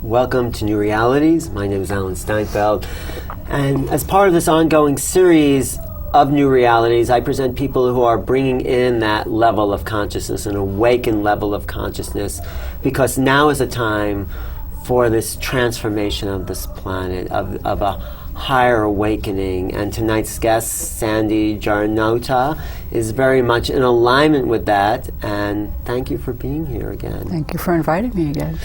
Welcome to New Realities. My name is Alan Steinfeld. And as part of this ongoing series of New Realities, I present people who are bringing in that level of consciousness, an awakened level of consciousness, because now is a time for this transformation of this planet, of a higher awakening. And tonight's guest, Sandy Guarnotta, is very much in alignment with that. And thank you for being here again. Thank you for inviting me again.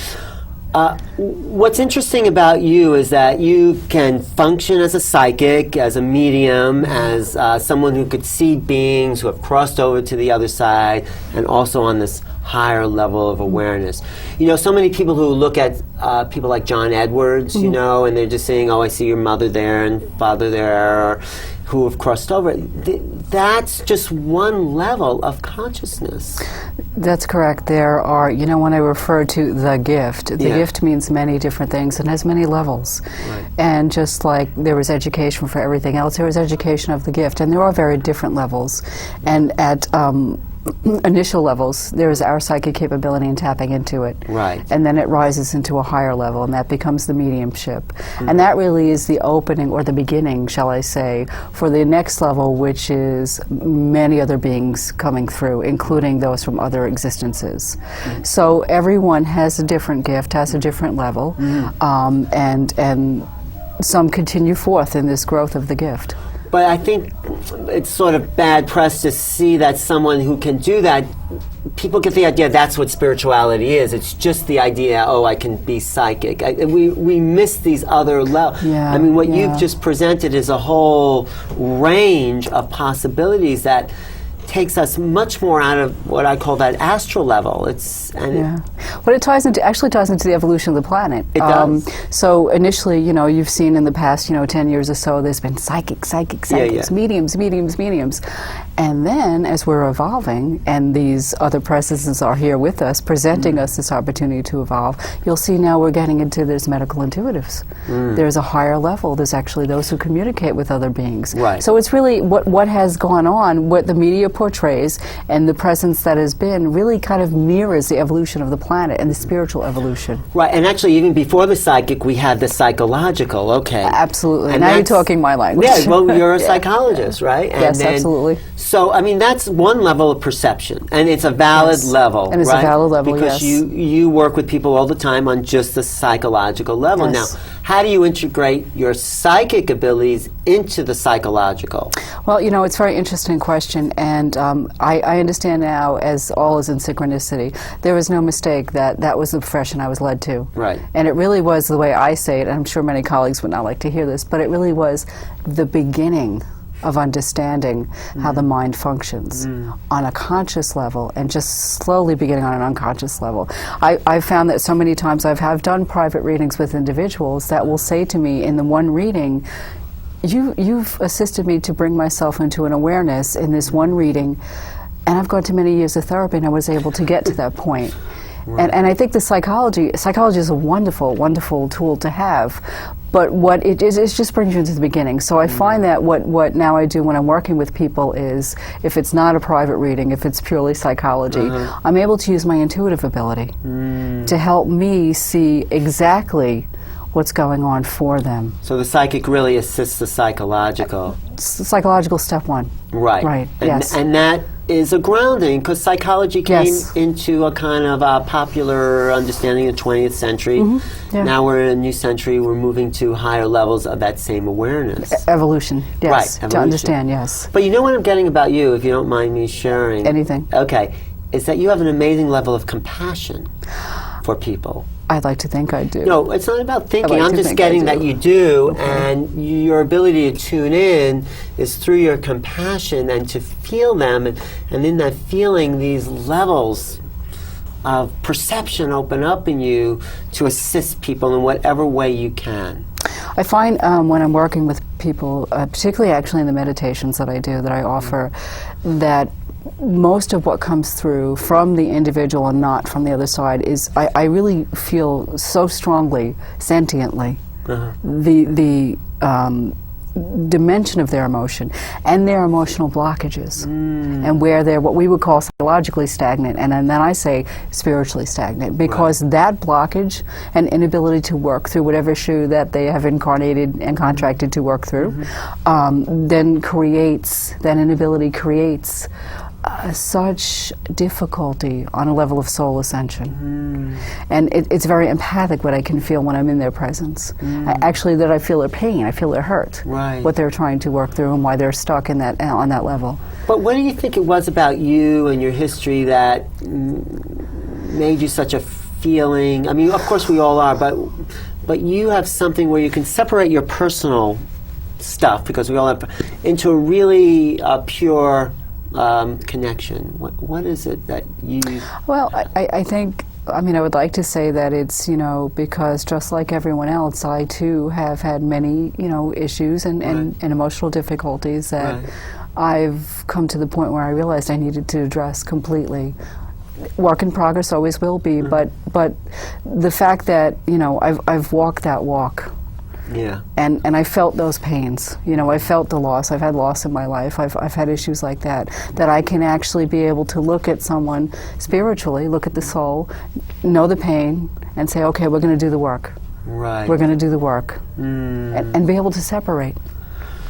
What's interesting about you is that you can function as a psychic, as a medium, as someone who could see beings who have crossed over to the other side, and also on this higher level of awareness. You know, so many people who look at people like John Edwards, you know, and they're just saying, oh, I see your mother there and father there, or who have crossed over. That's just one level of consciousness. That's correct. There are, you know, when I refer to the gift gift means many different things and has many levels. Right. And just like there was education for everything else, there was education of the gift, and there are very different levels. And at initial levels, there is our psychic capability in tapping into it. Right. And then it rises into a higher level, and that becomes the mediumship. And that really is the opening, or the beginning, shall I say, for the next level, which is many other beings coming through, including those from other existences. So everyone has a different gift, has a different level, and some continue forth in this growth of the gift. But I think it's sort of bad press to see that someone who can do that, people get the idea that's what spirituality is. It's just the idea, oh, I can be psychic. We miss these other levels. Yeah, I mean, what you've just presented is a whole range of possibilities that takes us much more out of what I call that astral level. Well, it actually ties into the evolution of the planet. It does. So initially, you know, you've seen in the past, 10 years or so, there's been psychics, mediums. And then, as we're evolving, and these other presences are here with us, presenting us this opportunity to evolve, you'll see now we're getting into there's medical intuitives. There's a higher level. There's actually those who communicate with other beings. Right. So it's really what has gone on, what the media portrays, and the presence that has been really kind of mirrors the evolution of the planet and the spiritual evolution. Right, and actually even before the psychic, we had the psychological, okay. Absolutely. And now you're talking my language. Yeah, well, you're a psychologist, right? And yes, absolutely. So, I mean, that's one level of perception, and it's a valid level, and it's right? a valid level, because you work with people all the time on just the psychological level. Yes. Now, how do you integrate your psychic abilities into the psychological? Well, you know, it's a very interesting question, and I understand now, as all is in synchronicity, there was no mistake that was the profession I was led to. Right. And it really was, the way I say it, and I'm sure many colleagues would not like to hear this, but it really was the beginning of understanding how the mind functions on a conscious level, and just slowly beginning on an unconscious level. I've found that so many times I've done private readings with individuals that will say to me in the one reading, you've assisted me to bring myself into an awareness in this one reading, and I've gone to many years of therapy and I was able to get to that point. Right. And I think the psychology is a wonderful, wonderful tool to have, but what it is just brings you into the beginning. So I find that what now I do when I'm working with people is, if it's not a private reading, if it's purely psychology, I'm able to use my intuitive ability to help me see exactly what's going on for them. So the psychic really assists the psychological. Psychological step one. Right. Right, And, yes. and that is a grounding, because psychology came into a kind of popular understanding in the 20th century. Now we're in a new century, we're moving to higher levels of that same awareness. Evolution, yes. Right, evolution. To understand, yes. But you know what I'm getting about you, if you don't mind me sharing? Anything. Okay, is that you have an amazing level of compassion for people. I'd like to think I do. No, it's not about thinking. Like I'm just getting that you do, and your ability to tune in is through your compassion and to feel them, and in that feeling, these levels of perception open up in you to assist people in whatever way you can. I find when I'm working with people, particularly actually in the meditations that I do, that I offer, that most of what comes through from the individual and not from the other side is, I really feel so strongly, sentiently, the dimension of their emotion and their emotional blockages, and where they're what we would call psychologically stagnant, and then I say spiritually stagnant, because that blockage and inability to work through whatever issue that they have incarnated and contracted to work through, then creates, that inability creates such difficulty on a level of soul ascension. And it's very empathic what I can feel when I'm in their presence. Actually, that I feel their pain, I feel their hurt, what they're trying to work through and why they're stuck in that, on that level. But what do you think it was about you and your history that made you such a feeling? I mean, of course we all are, but you have something where you can separate your personal stuff, because we all have, into a really pure connection. What is it that you... Well, I think, I mean, I would like to say that it's, you know, because just like everyone else, I too have had many, you know, issues and emotional difficulties that I've come to the point where I realized I needed to address completely. Work in progress, always will be, but the fact that, you know, I've walked that walk. Yeah. And I felt those pains. You know, I felt the loss. I've had loss in my life. I've had issues like that I can actually be able to look at someone spiritually, look at the soul, know the pain, and say, okay, we're going to do the work. Right. We're going to do the work. And be able to separate.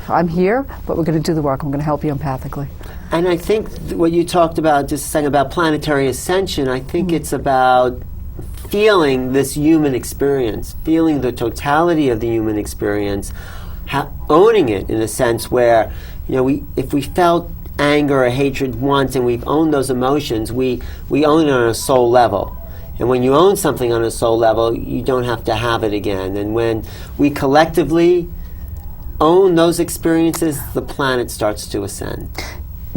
I'm here, but we're going to do the work. I'm going to help you empathically. And I think what you talked about just a second about planetary ascension, I think it's about feeling this human experience, feeling the totality of the human experience, owning it in a sense where, you know, if we felt anger or hatred once and we've owned those emotions, we own it on a soul level. And when you own something on a soul level, you don't have to have it again. And when we collectively own those experiences, the planet starts to ascend.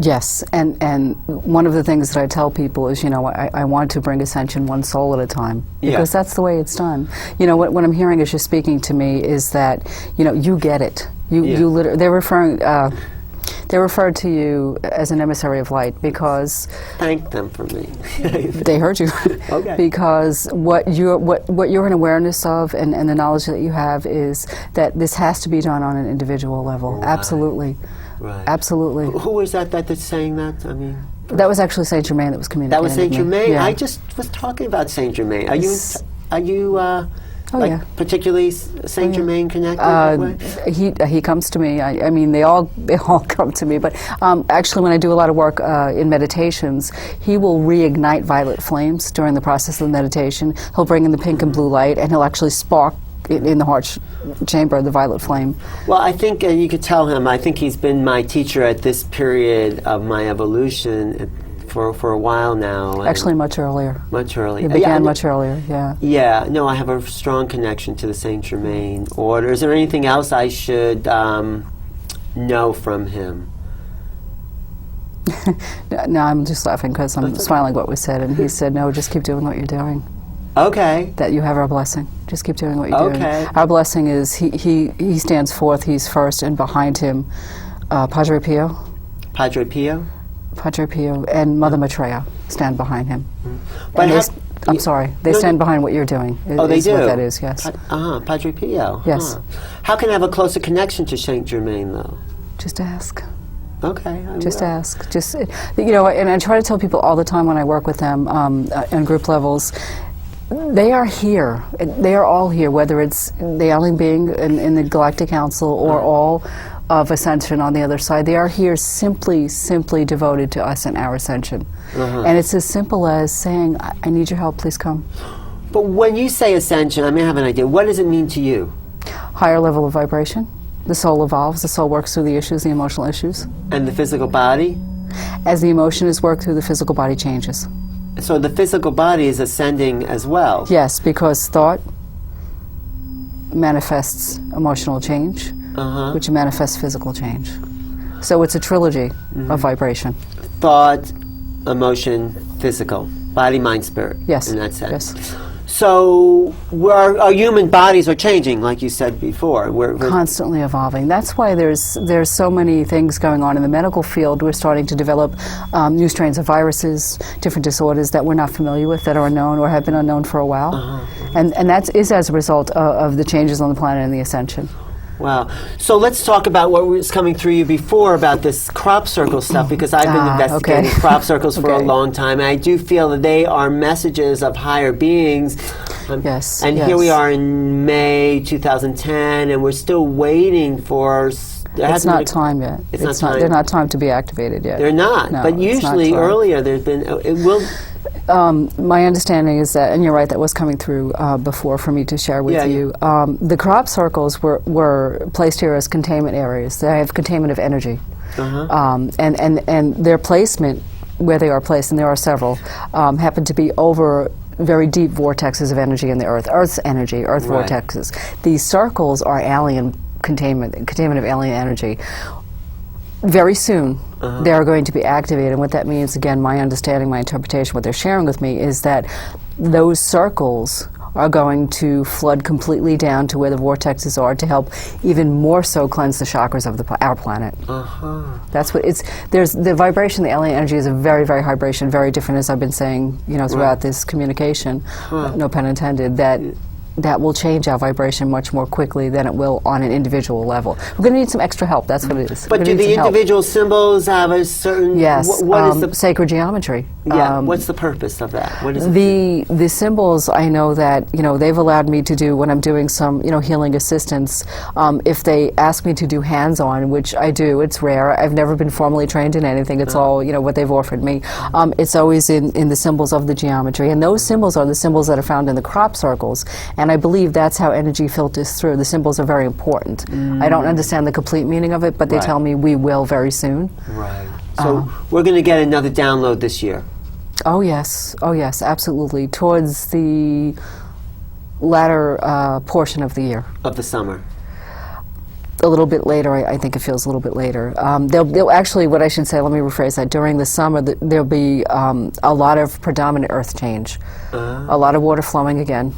Yes, and one of the things that I tell people is, you know, I want to bring ascension one soul at a time, because that's the way it's done. You know, what I'm hearing as you're speaking to me is that, you know, you get it. You literally, they referred to you as an emissary of light because... Thank them for me. They heard you. Okay. Because what you're in awareness of and the knowledge that you have is that this has to be done on an individual level. Right. Absolutely. Right. Absolutely. Who was that's saying that? I mean, that was actually Saint Germain that was communicating. That was Saint Germain. Yeah. I just was talking about Saint Germain. Are you particularly Saint Germain connected that way? He comes to me. I mean, they all come to me. But actually, when I do a lot of work in meditations, he will reignite violet flames during the process of the meditation. He'll bring in the pink and blue light, and he'll actually spark in the heart chamber, the violet flame. Well, I think you could tell him, I think he's been my teacher at this period of my evolution for a while now. Actually, much earlier. Much earlier. He began much earlier, yeah. Yeah, no, I have a strong connection to the Saint Germain order. Is there anything else I should know from him? No, I'm just laughing because I'm smiling what was said, and he said, no, just keep doing what you're doing. Okay. That you have our blessing. Just keep doing what you're doing. Okay. Our blessing is he stands forth, he's first, and behind him, Padre Pio. Padre Pio? Padre Pio and Mother Maitreya stand behind him. But I'm sorry, they stand behind what you're doing. They do? What that is, yes. Padre Pio. Yes. How can I have a closer connection to Saint Germain, though? Just ask. Okay. Just ask. Just, you know, and I try to tell people all the time when I work with them on group levels, they are here. They are all here, whether it's the alien being in the Galactic Council or all of Ascension on the other side. They are here simply devoted to us and our ascension. And it's as simple as saying, I need your help, please come. But when you say ascension, I may have an idea. What does it mean to you? Higher level of vibration. The soul evolves. The soul works through the issues, the emotional issues. And the physical body? As the emotion is worked through, the physical body changes. So the physical body is ascending as well? Yes, because thought manifests emotional change, which manifests physical change. So it's a trilogy of vibration. Thought, emotion, physical. Body, mind, spirit. Yes. In that sense. Yes. So our human bodies are changing, like you said before. We're constantly evolving. That's why there's so many things going on in the medical field. We're starting to develop new strains of viruses, different disorders that we're not familiar with, that are unknown or have been unknown for a while. And that is as a result of the changes on the planet and the ascension. Wow. So let's talk about what was coming through you before about this crop circle stuff, because I've been investigating crop circles for a long time, and I do feel that they are messages of higher beings. Yes. And here we are in May 2010, and we're still waiting for... It's not time yet. It's not time. They're not time to be activated yet. They're not. No, but usually earlier there's been... It will... My understanding is that, and you're right, that was coming through before for me to share with you. The crop circles were placed here as containment areas. They have containment of energy. And their placement, where they are placed, and there are several, happen to be over very deep vortexes of energy in the Earth, Earth's energy, Earth vortexes. These circles are alien containment of alien energy. Very soon, they are going to be activated. And what that means, again, my understanding, my interpretation, what they're sharing with me, is that those circles are going to flood completely down to where the vortexes are to help even more so cleanse the chakras of our planet. That's what it's. There's the vibration, the alien energy is a very, very high vibration, very different, as I've been saying, throughout this communication. No pun intended. That will change our vibration much more quickly than it will on an individual level. We're going to need some extra help. That's what it is. But do the individual symbols have a certain... Yes. What is the... Sacred geometry. Yeah. What's the purpose of that? What is the symbols, I know that, they've allowed me to do when I'm doing some, healing assistance. If they ask me to do hands-on, which I do, it's rare. I've never been formally trained in anything. It's all, what they've offered me. It's always in the symbols of the geometry. And those symbols are the symbols that are found in the crop circles. And I believe that's how energy filters through. The symbols are very important. I don't understand the complete meaning of it, but they tell me we will very soon. Right. So we're going to get another download this year. Oh yes, absolutely. Towards the latter portion of the year. Of the summer. A little bit later, I think it feels a little bit later. They'll actually, what I should say, let me rephrase that. During the summer, there'll be a lot of predominant earth change. A lot of water flowing again.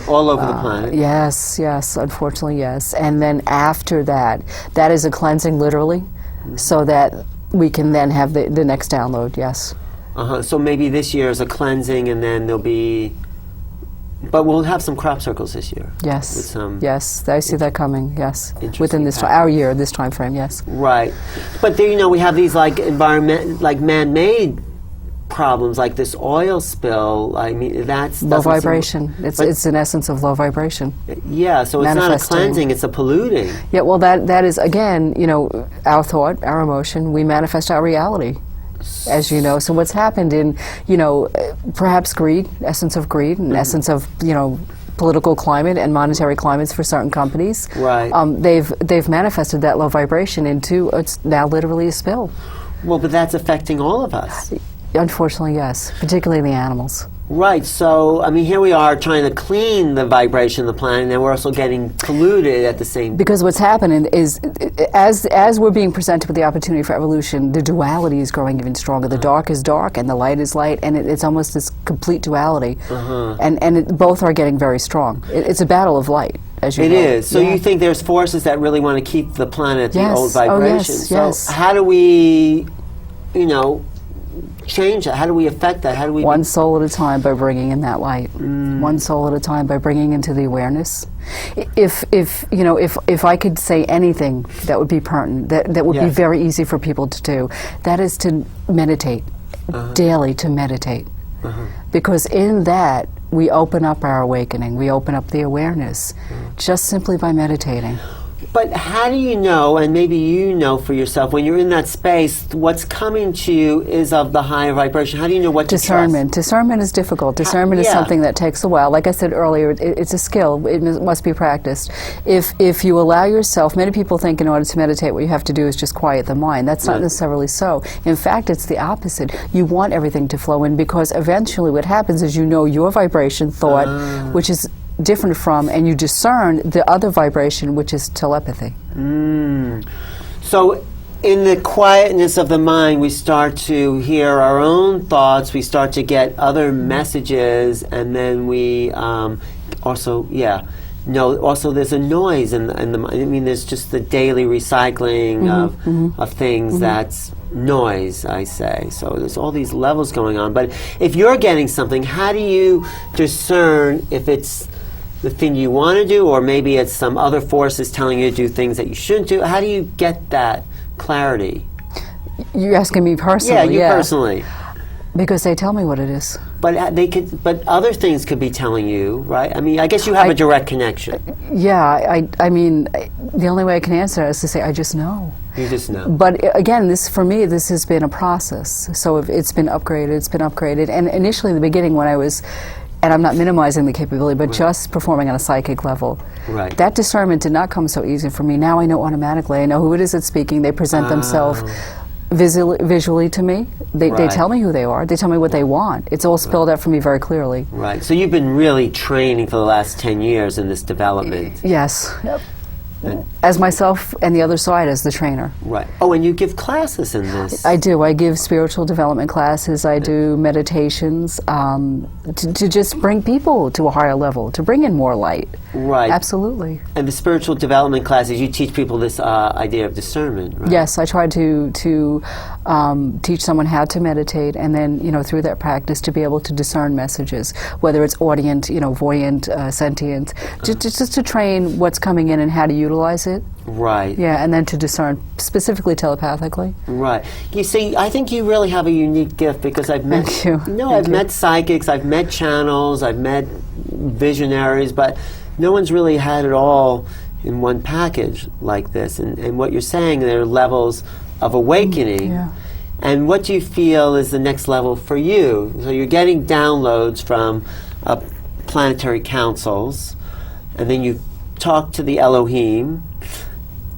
All over the planet. Yes, unfortunately, yes. And then after that is a cleansing, literally, so that we can then have the next download, yes. So maybe this year is a cleansing, and then there'll be... But we'll have some crop circles this year. Yes. With some yes, I see that coming, yes. Within our year, this time frame, yes. Right. But there, we have these man-made problems, like this oil spill. I mean, that's low vibration. It's an essence of low vibration. Yeah, so it's not a cleansing; it's a polluting. Yeah, well, that is again, our thought, our emotion. We manifest our reality, as you know. So what's happened in, perhaps greed, essence of greed, and essence of political climate and monetary climates for certain companies. Right. They've manifested that low vibration into it's now literally a spill. Well, but that's affecting all of us. Unfortunately, yes, particularly the animals. Right, so, I mean, here we are trying to clean the vibration of the planet, and we're also getting polluted at the same time. Because what's happening is, as we're being presented with the opportunity for evolution, the duality is growing even stronger. The dark is dark, and the light is light, and it's almost this complete duality. And both are getting very strong. It's a battle of light, as you know. It is. So you think there's forces that really want to keep the planet at the old vibration. Yes. How do we, change that? How do we affect that? How do we... One soul at a time by bringing in that light. One soul at a time by bringing into the awareness. If I could say anything that would be pertinent, that would be very easy for people to do, that is to meditate, daily to meditate. Because in that, we open up our awakening, we open up the awareness, just simply by meditating. But how do you know, and maybe you know for yourself, when you're in that space, what's coming to you is of the higher vibration? How do you know what to trust? Discernment is difficult. Discernment is something that takes a while. Like I said earlier, it's a skill. It must be practiced. If you allow yourself, many people think in order to meditate, what you have to do is just quiet the mind. That's not necessarily so. In fact, it's the opposite. You want everything to flow in, because eventually what happens is your vibration, thought, which is different from, and you discern the other vibration, which is telepathy. So in the quietness of the mind, we start to hear our own thoughts, we start to get other messages, and then we also there's a noise in the mind. I mean, there's just the daily recycling of things that's noise, I say. So there's all these levels going on. But if you're getting something, how do you discern if it's the thing you want to do, or maybe it's some other forces telling you to do things that you shouldn't do? How do you get that clarity? You're asking me personally? Yeah, you personally. Because they tell me what it is. But but other things could be telling you, right? I mean, I guess you have a direct connection. Yeah, I mean, the only way I can answer it is to say, I just know. You just know. But again, for me, this has been a process. So if it's been upgraded. And initially, in the beginning, when I was, and I'm not minimizing the capability, but just performing on a psychic level, that discernment did not come so easy for me. Now I know automatically. I know who it is that's speaking. They present themselves visually to me. They tell me who they are. They tell me what they want. It's all spelled out for me very clearly. Right. So you've been really training for the last 10 years in this development. Yes. As myself and the other side as the trainer. Right. Oh, and you give classes in this. I do. I give spiritual development classes. I do meditations to just bring people to a higher level, to bring in more light. Right. Absolutely. And the spiritual development classes, you teach people this idea of discernment, right? Yes, I try to teach someone how to meditate, and then through that practice to be able to discern messages, whether it's audient, voyant, sentient, just to train what's coming in and how to utilize it. Right. Yeah, and then to discern specifically telepathically. Right. You see, I think you really have a unique gift, because I've met I've met psychics, I've met channels, I've met visionaries, but no one's really had it all in one package like this. And what you're saying, there are levels of awakening. Yeah. And what do you feel is the next level for you? So you're getting downloads from planetary councils, and then you talk to the Elohim.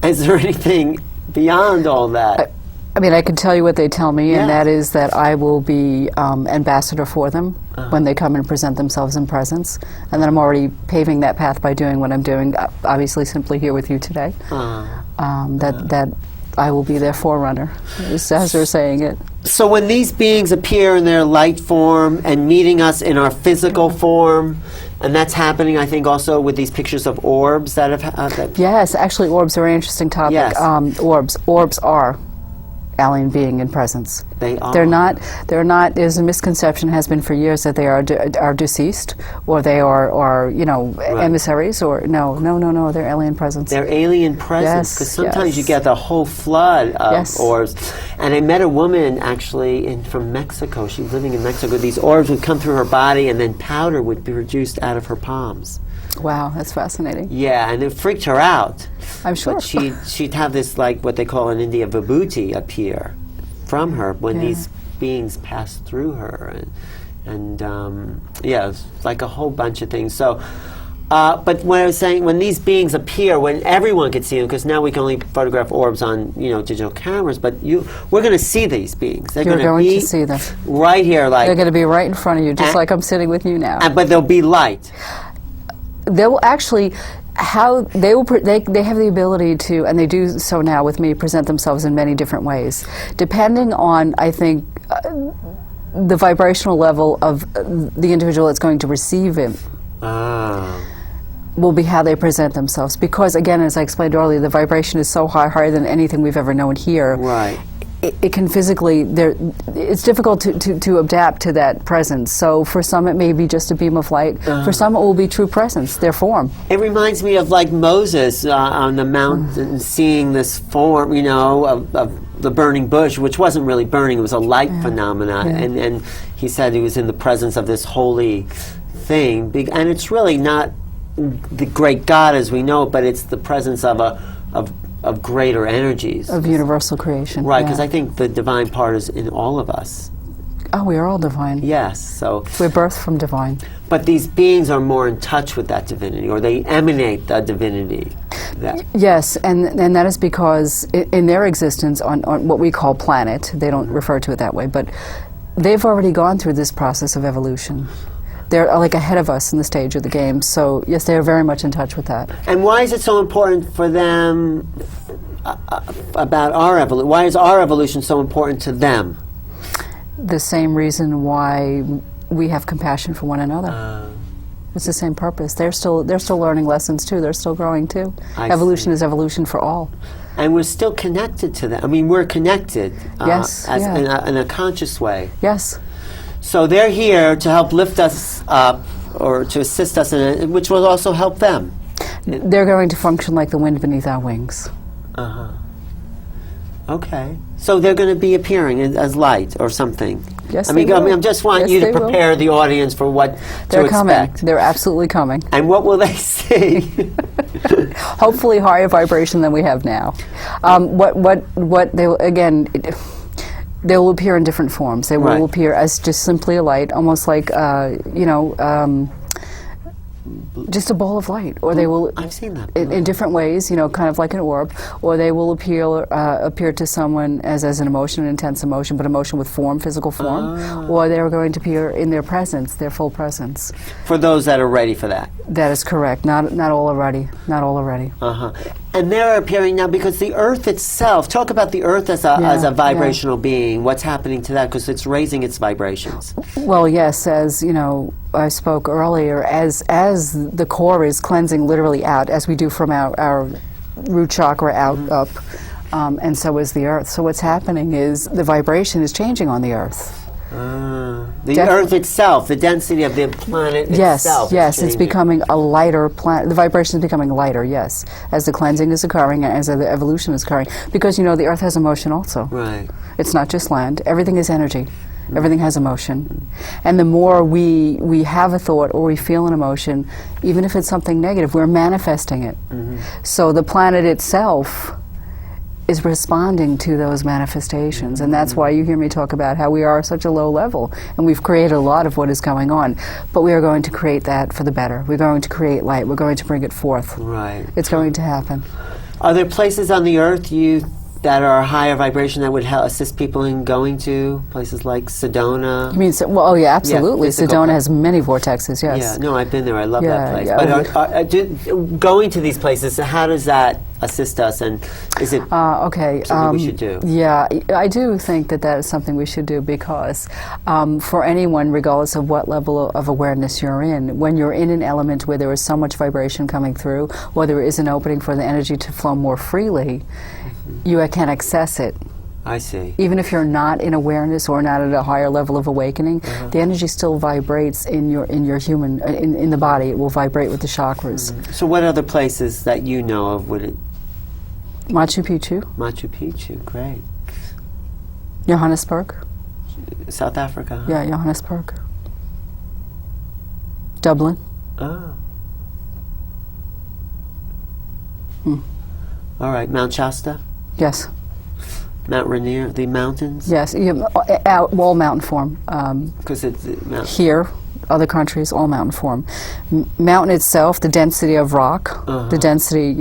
Is there anything beyond all that? I mean, I can tell you what they tell me, and that is that I will be ambassador for them when they come and present themselves in presence, and that I'm already paving that path by doing what I'm doing, obviously simply here with you today. That I will be their forerunner, as they're saying it. So when these beings appear in their light form and meeting us in our physical form, and that's happening, I think, also with these pictures of orbs that have... Yes, actually, orbs are a very interesting topic. Yes. Orbs are alien being in presence. They are. They're not. There's a misconception, has been for years, that they are deceased, or they are emissaries, or no, they're alien presence. They're alien presence, because sometimes you get the whole flood of orbs. And I met a woman actually from Mexico. She was living in Mexico. These orbs would come through her body, and then powder would be produced out of her palms. Wow, that's fascinating. Yeah, and it freaked her out. I'm sure. But she'd have this, like what they call in India, vibhuti appear from her when these beings pass through her. And it's like a whole bunch of things. So, but when I was saying, when these beings appear, when everyone could see them, because now we can only photograph orbs on digital cameras, but we're going to see these beings. They're going to see them right here, like they're going to be right in front of you, just like I'm sitting with you now. But they'll be light. They will actually, they have the ability to, and they do so now with me, present themselves in many different ways, depending on, I think, the vibrational level of the individual that's going to receive him. Will be how they present themselves, because again, as I explained earlier, the vibration is so higher than anything we've ever known here. Right. It can physically, it's difficult to adapt to that presence. So for some it may be just a beam of light. For some it will be true presence, their form. It reminds me of like Moses on the mountain seeing this form, of the burning bush, which wasn't really burning, it was a light phenomena. And he said he was in the presence of this holy thing. And it's really not the great God as we know it, but it's the presence of greater energies. Of universal creation. Right, because I think the divine part is in all of us. Oh, we are all divine. Yes, so... We're birthed from divine. But these beings are more in touch with that divinity, or they emanate the divinity. Yes, and that is because in their existence on what we call planet, they don't refer to it that way, but they've already gone through this process of evolution. They're like ahead of us in the stage of the game. So yes, they are very much in touch with that. And why is it so important for them about our evolution? Why is our evolution so important to them? The same reason why we have compassion for one another. It's the same purpose. They're still learning lessons too. They're still growing too. Evolution is evolution for all. And we're still connected to them. I mean, we're connected. Yes. In a conscious way. Yes. So they're here to help lift us up or to assist us in it, which will also help them. They're going to function like the wind beneath our wings. Okay. So they're going to be appearing as light or something. Yes, I mean, I just want Yes, you to they will. prepare the audience for what They're to coming. expect. They're absolutely coming. And what will they see? Hopefully higher vibration than we have now. What they will, again, they will appear in different forms. They will Right. appear as just simply a light, almost like just a ball of light, or they will. I've seen that. In different ways, kind of like an orb, or they will appear to someone as an emotion, an intense emotion, but emotion with form, physical form, or they're going to appear in their presence, their full presence. For those that are ready for that. That is correct. Not all already. Not all already. And they're appearing now because the Earth itself, talk about the Earth as a vibrational being. What's happening to that? Because it's raising its vibrations. Well, yes, as I spoke earlier, as the core is cleansing literally out, as we do from our root chakra out up, and so is the Earth. So what's happening is the vibration is changing on the Earth. The Earth itself, the density of the planet itself. Yes, is it's changing. becoming a lighter planet. The vibration is becoming lighter, yes, as the cleansing is occurring and as the evolution is occurring. Because, the Earth has emotion also. Right. It's not just land. Everything is energy. Everything has emotion. And the more we have a thought or we feel an emotion, even if it's something negative, we're manifesting it. So the planet itself is responding to those manifestations. And that's why you hear me talk about how we are such a low level. And we've created a lot of what is going on. But we are going to create that for the better. We're going to create light. We're going to bring it forth. Right. It's going to happen. Are there places on the Earth that are higher vibration that would assist people in going to places like Sedona? You mean, oh yeah, absolutely. physical Sedona place. has many vortexes, yes. Yeah, no, I've been there. I love Yeah, that place. yeah. But going to these places, how does that assist us? And is it Okay. something we should do? Yeah, I do think that is something we should do because for anyone, regardless of what level of awareness you're in, when you're in an element where there is so much vibration coming through, or there is an opening for the energy to flow more freely, you can access it. I see. Even if you're not in awareness or not at a higher level of awakening, the energy still vibrates in your human in the body. It will vibrate with the chakras. So what other places that you know of would it? Machu Picchu, Machu Picchu, great. Johannesburg. South Africa. Huh? Yeah, Johannesburg. Dublin. Oh. All right, Mount Shasta, Yes. Mount Rainier, the mountains. Yes. All mountain form. Because it's Mount. Here, other countries, all mountain form. Mountain itself, the density of rock, the density,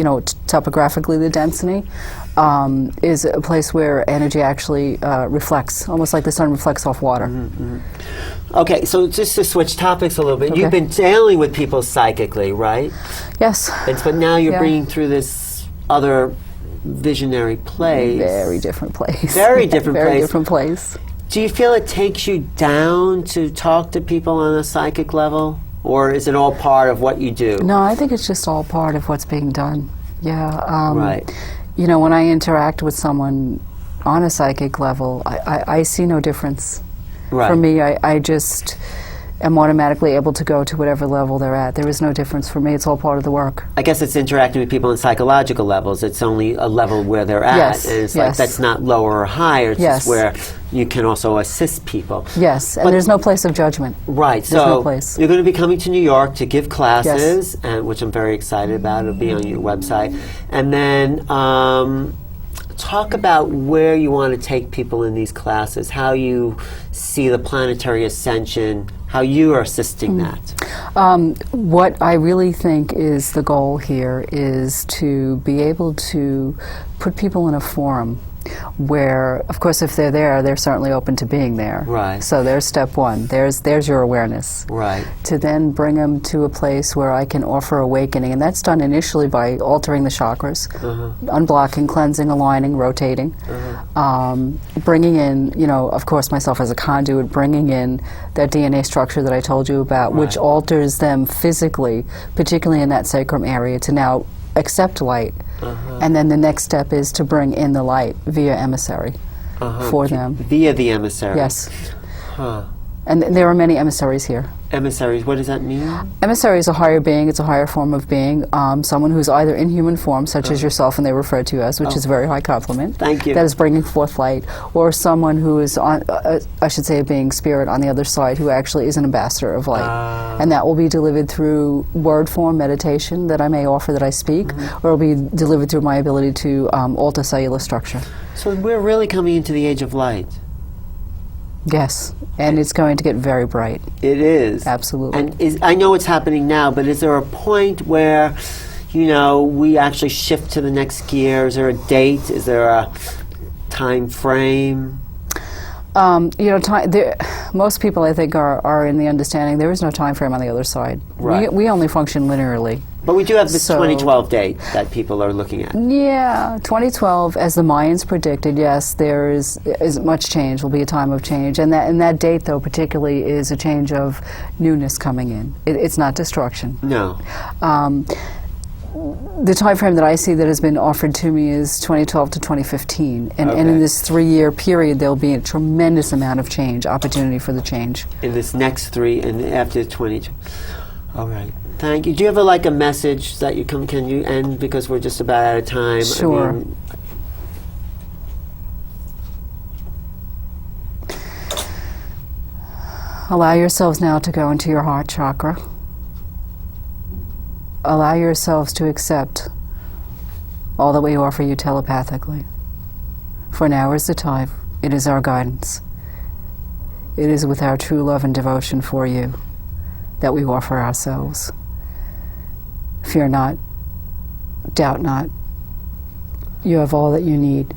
topographically the density, is a place where energy actually reflects, almost like the sun reflects off water. Okay, so just to switch topics a little bit, you've Okay. been dealing with people psychically, right? Yes. But now you're Yeah. bringing through this other visionary place. Very different place. Very different Very place. different place. Do you feel it takes you down to talk to people on a psychic level? Or is it all part of what you do? No, I think it's just all part of what's being done. Yeah. Right. When I interact with someone on a psychic level, I see no difference. Right. For me, I just am automatically able to go to whatever level they're at. There is no difference for me. It's all part of the work. I guess it's interacting with people on psychological levels. It's only a level where they're at. Yes, And it's yes. like that's not lower or higher. It's Yes. just where you can also assist people. Yes, and But- there's no place of judgment. Right. There's So no place. you're going to be coming to New York to give classes, and which I'm very excited about. It'll be on your website. And then talk about where you want to take people in these classes, how you see the planetary ascension, how you are assisting that. What I really think is the goal here is to be able to put people in a forum where, of course, if they're there, they're certainly open to being there. Right. So there's step one. There's your awareness. Right. To then bring them to a place where I can offer awakening, and that's done initially by altering the chakras, unblocking, cleansing, aligning, rotating, bringing in, of course, myself as a conduit, bringing in that DNA structure that I told you about, which Right. alters them physically, particularly in that sacrum area, to now accept light. And then the next step is to bring in the light via emissary for them. Via the emissary. Yes. Huh. And there are many emissaries here. Emissaries, what does that mean? Emissary is a higher being. It's a higher form of being. Someone who's either in human form, such as yourself, and they refer to you as, which is a very high compliment. Thank you. That is bringing forth light. Or someone who is, I should say, a being spirit on the other side, who actually is an ambassador of light. And that will be delivered through word form meditation that I may offer that I speak, or it will be delivered through my ability to alter cellular structure. So we're really coming into the age of light. Yes, and it's going to get very bright. It is. Absolutely. And I know it's happening now, but is there a point where, we actually shift to the next gear? Is there a date? Is there a time frame? Most people, I think, are in the understanding there is no time frame on the other side. Right. We only function linearly. But we do have this 2012 date that people are looking at. Yeah, 2012, as the Mayans predicted, yes, there is much change. Will be a time of change, and that date, though, particularly, is a change of newness coming in. It's not destruction. No. The time frame that I see that has been offered to me is 2012 to 2015, and in this 3-year period, there will be a tremendous amount of change, opportunity for the change. In this next 3 and after 20. All right. Thank you. Do you have a message that can you end, because we're just about out of time? Sure. Allow yourselves now to go into your heart chakra. Allow yourselves to accept all that we offer you telepathically. For now is the time. It is our guidance. It is with our true love and devotion for you that we offer ourselves. Fear not, doubt not. You have all that you need,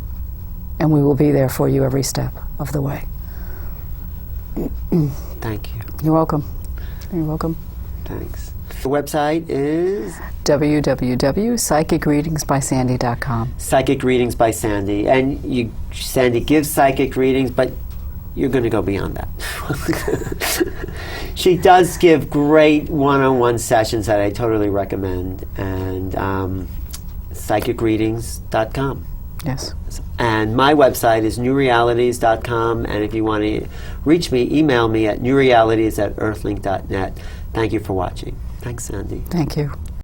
and we will be there for you every step of the way. Thank you. You're welcome. You're welcome. Thanks. The website is? www.psychicreadingsbysandy.com. Psychic Readings by Sandy. And Sandy gives psychic readings, but you're going to go beyond that. She does give great one-on-one sessions that I totally recommend. And psychicreadings.com. Yes. And my website is newrealities.com. And if you want to reach me, email me at newrealities@earthlink.net. Thank you for watching. Thanks, Sandy. Thank you.